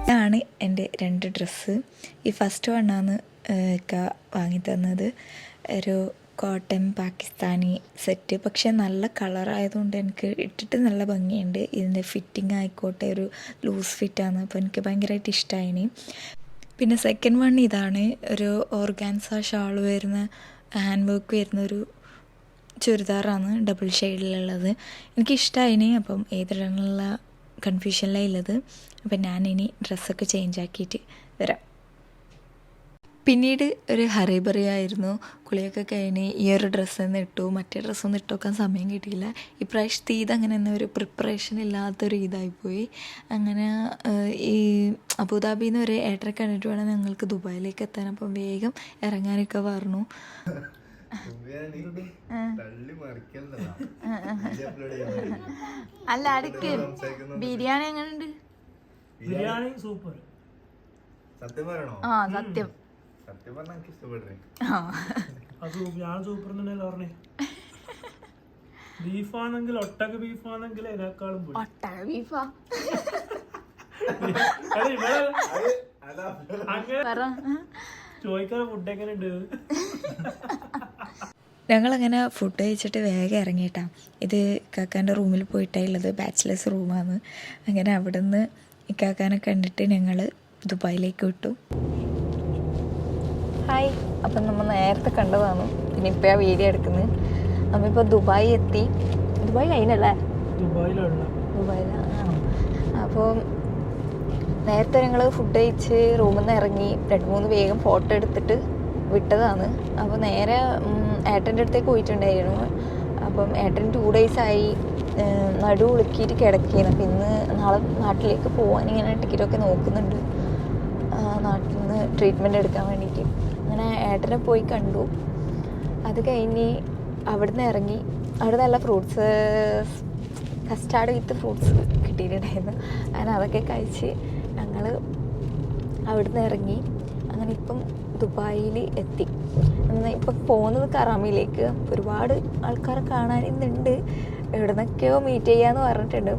ഇതാണ് എൻ്റെ 2 ഡ്രസ്സ്. ഈ ഫസ്റ്റ് വണ്ണാണ് വാങ്ങി തന്നത്. ഒരു കോട്ടൺ പാകിസ്ഥാനി സെറ്റ്. പക്ഷേ നല്ല കളറായതുകൊണ്ട് എനിക്ക് ഇട്ടിട്ട് നല്ല ഭംഗിയുണ്ട്. ഇതിൻ്റെ ഫിറ്റിംഗ് ആയിക്കോട്ടെ ഒരു ലൂസ് ഫിറ്റാണ്. അപ്പോൾ എനിക്ക് ഭയങ്കരമായിട്ട് ഇഷ്ടമായിനി. പിന്നെ സെക്കൻഡ് വൺ ഇതാണ്. ഒരു ഓർഗാൻസ ഷാൾ വരുന്ന ഹാൻഡ് വർക്ക് വരുന്ന ഒരു ചുരിദാറാണ്, ഡബിൾ ഷെയ്ഡിലുള്ളത്. എനിക്കിഷ്ടമായിനി. അപ്പം ഏതിടാനുള്ള കൺഫ്യൂഷനിലാണ് ഉള്ളത്. അപ്പം ഞാനിനി ഡ്രസ്സൊക്കെ ചേഞ്ച് ആക്കിയിട്ട് വരാം. പിന്നീട് ഒരു ഹറിബറി ആയിരുന്നു. കുളിയൊക്കെ കഴിഞ്ഞ് ഈ ഒരു ഡ്രസ്സൊന്നും ഇട്ടു. മറ്റേ ഡ്രസ്സൊന്നും ഇട്ടുവെക്കാൻ സമയം കിട്ടിയില്ല. ഇപ്രാവശ്യത്തെ ഈദ് അങ്ങനെ തന്നെ ഒരു പ്രിപ്പറേഷൻ ഇല്ലാത്തൊരു ഇതായിപ്പോയി. അങ്ങനെ ഈ അബുദാബിയിൽ നിന്ന് ഒരു ഏട്ടരെ കണ്ടിട്ട് വേണം ഞങ്ങൾക്ക് ദുബായിലേക്ക് എത്താൻ. അപ്പം വേഗം ഇറങ്ങാനൊക്കെ പറഞ്ഞു. അല്ല അടുക്ക് ബിരിയാണി എങ്ങനെയുണ്ട്? ബിരിയാണി സൂപ്പർ. സത്യം പറയണോ? ആ സത്യം. സത്യം പറഞ്ഞാൽ എനിക്ക് ഇഷ്ടപ്പെട്ടേ. ഞാൻ സൂപ്പർ തന്നെയല്ലേ പറഞ്ഞേ. ബീഫാണെങ്കിൽ ഒട്ടക ബീഫാണെങ്കിൽ അതിനേക്കാളും ഒട്ടക ബീഫാ ചോദിക്കാതെ ഫുഡ് എങ്ങനെ ഉണ്ട്? ഞങ്ങളങ്ങനെ ഫുഡ് കഴിച്ചിട്ട് വേഗം ഇറങ്ങിയിട്ടാ. ഇത് ഇക്കാക്കാൻ്റെ റൂമിൽ പോയിട്ടാണുള്ളത്. ബാച്ചിലേഴ്സ് റൂമാണ്. അങ്ങനെ അവിടെ നിന്ന് ഇക്കാക്കാനെ കണ്ടിട്ട് ഞങ്ങൾ ദുബായിലേക്ക് വിട്ടു. ഹായ്. അപ്പം നമ്മൾ നേരത്തെ കണ്ടതാണ്. പിന്നെ ഇപ്പോൾ ആ വീഡിയോ എടുക്കുന്നത്. നമ്മളിപ്പോൾ ദുബായി എത്തി. ദുബായ് കഴിഞ്ഞല്ലേ? ദുബായിലാണ്. അപ്പോൾ നേരത്തെ ഞങ്ങൾ ഫുഡ് കഴിച്ച് റൂമിൽ നിന്ന് ഇറങ്ങി 2-3 വേഗം ഫോട്ടോ എടുത്തിട്ട് വിട്ടതാണ്. അപ്പോൾ നേരെ ഏട്ടൻ്റെ അടുത്തേക്ക് പോയിട്ടുണ്ടായിരുന്നു. അപ്പം ഏട്ടൻ 2 ഡേയ്സായി നടു ഉളുക്കിയിട്ട് കിടക്കുകയാണ്. അപ്പം ഇന്ന് നാളെ നാട്ടിലേക്ക് പോകാൻ ഇങ്ങനെ ടിക്കറ്റൊക്കെ നോക്കുന്നുണ്ട്, നാട്ടിൽ നിന്ന് ട്രീറ്റ്മെൻറ്റ് എടുക്കാൻ വേണ്ടിയിട്ട്. അങ്ങനെ ഏട്ടനെ പോയി കണ്ടു. അത് കഴിഞ്ഞ് അവിടുന്ന് ഇറങ്ങി. അവിടെ നല്ല ഫ്രൂട്ട്സ്, കസ്റ്റാർഡ് വിത്ത് ഫ്രൂട്ട്സ് കിട്ടിയിട്ടുണ്ടായിരുന്നു. അങ്ങനെ അതൊക്കെ കഴിച്ച് ഞങ്ങൾ അവിടുന്ന് ഇറങ്ങി. അങ്ങനെ ഇപ്പം ദുബായിൽ എത്തി. ഇപ്പം പോകുന്നത് കറാമിയിലേക്ക്. ഒരുപാട് ആൾക്കാരെ കാണാൻ ഇന്നുണ്ട്. എവിടെ നിന്നൊക്കെയോ മീറ്റ് ചെയ്യാമെന്ന് പറഞ്ഞിട്ടുണ്ട്.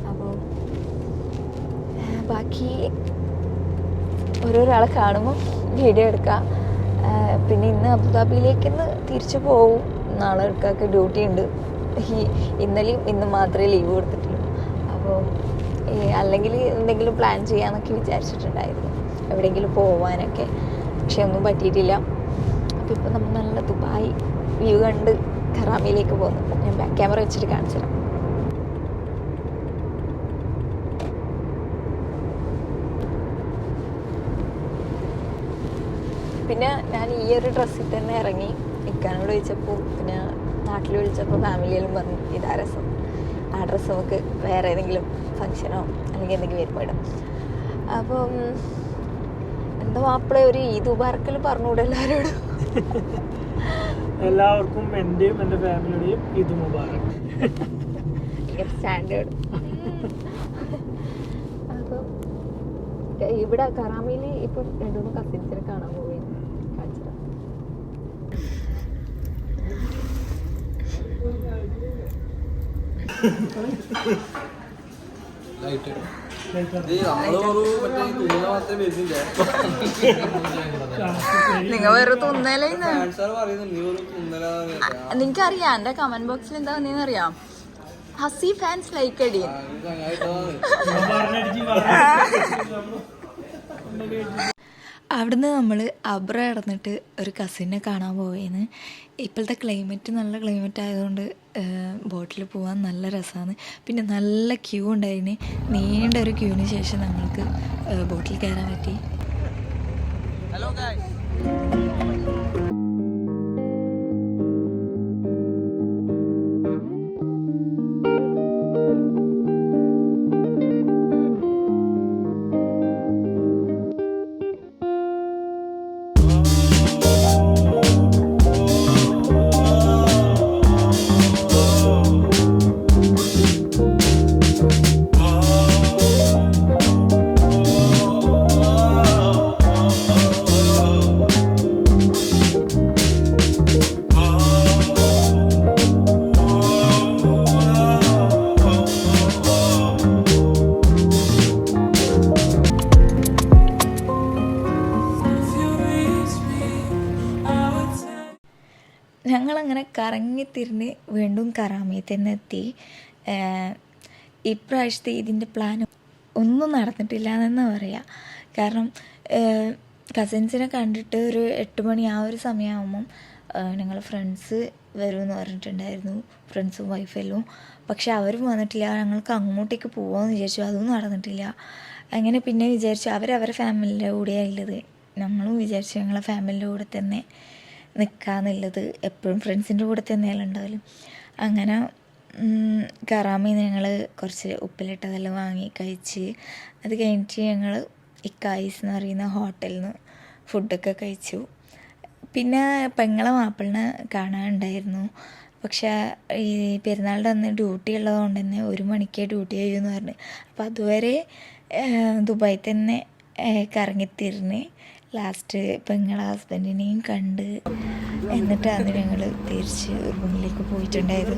അപ്പോൾ ബാക്കി ഓരോരാളെ കാണുമ്പോൾ വീഡിയോ എടുക്കാം. പിന്നെ ഇന്ന് അബുദാബിയിലേക്ക് തിരിച്ചു പോവും. നാളെ എടുക്കാർക്ക് ഡ്യൂട്ടി ഉണ്ട്. ഇന്നലെയും ഇന്ന് മാത്രമേ ലീവ് കൊടുത്തിട്ടുള്ളൂ. അപ്പോൾ അല്ലെങ്കിൽ എന്തെങ്കിലും പ്ലാൻ ചെയ്യാമെന്നൊക്കെ വിചാരിച്ചിട്ടുണ്ടായിരുന്നു, എവിടെയെങ്കിലും പോവാനൊക്കെ. പക്ഷെ ഒന്നും പറ്റിയിട്ടില്ല. അപ്പോൾ ഇപ്പം നമ്മൾ നല്ല ദുബായ് വ്യൂ കണ്ട് ഖറാമിയിലേക്ക് പോകുന്നു. ഞാൻ ബാക്ക് ക്യാമറ വെച്ചിട്ട് കാണിച്ചു തരാം. പിന്നെ ഞാൻ ഈ ഒരു ഡ്രസ്സിൽ തന്നെ ഇറങ്ങി. ഇക്കാനോട് ചോദിച്ചപ്പോൾ, പിന്നെ നാട്ടിൽ വിളിച്ചപ്പോൾ ഫാമിലിയിലും പറഞ്ഞു ഇതാ രസം, ആ ഡ്രസ്സ് നമുക്ക് വേറെ ഏതെങ്കിലും ഫങ്ഷനോ അല്ലെങ്കിൽ എന്തെങ്കിലും വരുമ്പോൾ ഇടാം. അപ്പം എന്താ മാപ്പിളെ ഒരു ഈദ് മുബാറക്കൽ പറഞ്ഞുകൂടെ എല്ലാവരോടും? എല്ലാവർക്കും എൻ്റെയും എൻ്റെ ഫാമിലിയുടെയും ഈദ് മുബാറക്. സ്റ്റാൻഡേർഡ്. അപ്പം ഇവിടെ കറാമിയിൽ ഇപ്പം 2-3 കസിൻസിനെ കാണാൻ പോയി. കാണിച്ചത് നിങ്ങൾ വേറെ തുന്നലേ. നിങ്ങൾക്കറിയാം എൻ്റെ കമന്റ് ബോക്സിൽ എന്താ വന്നേന്നറിയാം? ഹസി ഫാൻസ് ലൈക്ക് അടി. അവിടുന്ന് നമ്മൾ അബ്ര കിടന്നിട്ട് ഒരു കസിനെ കാണാൻ പോവുകയാണ്. ഇപ്പോഴത്തെ ക്ലൈമറ്റ് നല്ല ക്ലൈമറ്റ് ആയതുകൊണ്ട് ബോട്ടിൽ പോകാൻ നല്ല രസമാണ്. പിന്നെ നല്ല ക്യൂ ഉണ്ടായിന്. നീണ്ട ഒരു ക്യൂവിന് ശേഷം ഞങ്ങൾക്ക് ബോട്ടിൽ കയറാൻ പറ്റി. Hello guys. ഞങ്ങളങ്ങനെ കറങ്ങിത്തിരിഞ്ഞ് വീണ്ടും കറാമയിൽ തന്നെ എത്തി. ഇപ്രാവശ്യത്തെ ഇതിൻ്റെ പ്ലാൻ ഒന്നും നടന്നിട്ടില്ല എന്ന് പറയാം. കാരണം കസിൻസിനെ കണ്ടിട്ട് ഒരു 8 മണി ആ ഒരു സമയമാകുമ്പം ഞങ്ങൾ ഫ്രണ്ട്സ് വരുമെന്ന് പറഞ്ഞിട്ടുണ്ടായിരുന്നു, ഫ്രണ്ട്സും വൈഫെല്ലാം. പക്ഷെ അവരും വന്നിട്ടില്ല. ഞങ്ങൾക്ക് അങ്ങോട്ടേക്ക് പോകാമെന്ന് വിചാരിച്ചു, അതും നടന്നിട്ടില്ല. അങ്ങനെ പിന്നെ വിചാരിച്ചു അവരവരുടെ ഫാമിലിൻ്റെ കൂടെയാണ് ഉള്ളത്. ഞങ്ങളും വിചാരിച്ചു ഞങ്ങളെ ഫാമിലിൻ്റെ കൂടെ തന്നെ നിൽക്കാമെന്നുള്ളത്. എപ്പോഴും ഫ്രണ്ട്സിൻ്റെ കൂടെ തന്നെയല്ല ഉണ്ടാവലും. അങ്ങനെ കറാമയിൽ നിന്ന് ഞങ്ങൾ കുറച്ച് ഉപ്പിലിട്ടതെല്ലാം വാങ്ങി കഴിച്ച്, അത് കഴിഞ്ഞിട്ട് ഞങ്ങൾ ഇക്കായിസ് എന്ന് പറയുന്ന ഹോട്ടലിൽ നിന്ന് ഫുഡൊക്കെ കഴിച്ചു. പിന്നെ പെങ്ങളെ മാപ്പിളിനെ കാണാനുണ്ടായിരുന്നു. പക്ഷേ ഈ പെരുന്നാളിൻ്റെ അന്ന് ഡ്യൂട്ടി ഉള്ളതുകൊണ്ട് തന്നെ 1 മണിക്കേ ഡ്യൂട്ടി കഴിയുമെന്ന് പറഞ്ഞു. അപ്പോൾ അതുവരെ ദുബായിൽ തന്നെ കറങ്ങിത്തിരിഞ്ഞ് ലാസ്റ്റ് പെങ്ങളെ ഹസ്ബൻഡിനെയും കണ്ട് എന്നിട്ടാണ് ഞങ്ങൾ തിരിച്ച് റൂമിലേക്ക് പോയിട്ടുണ്ടായത്.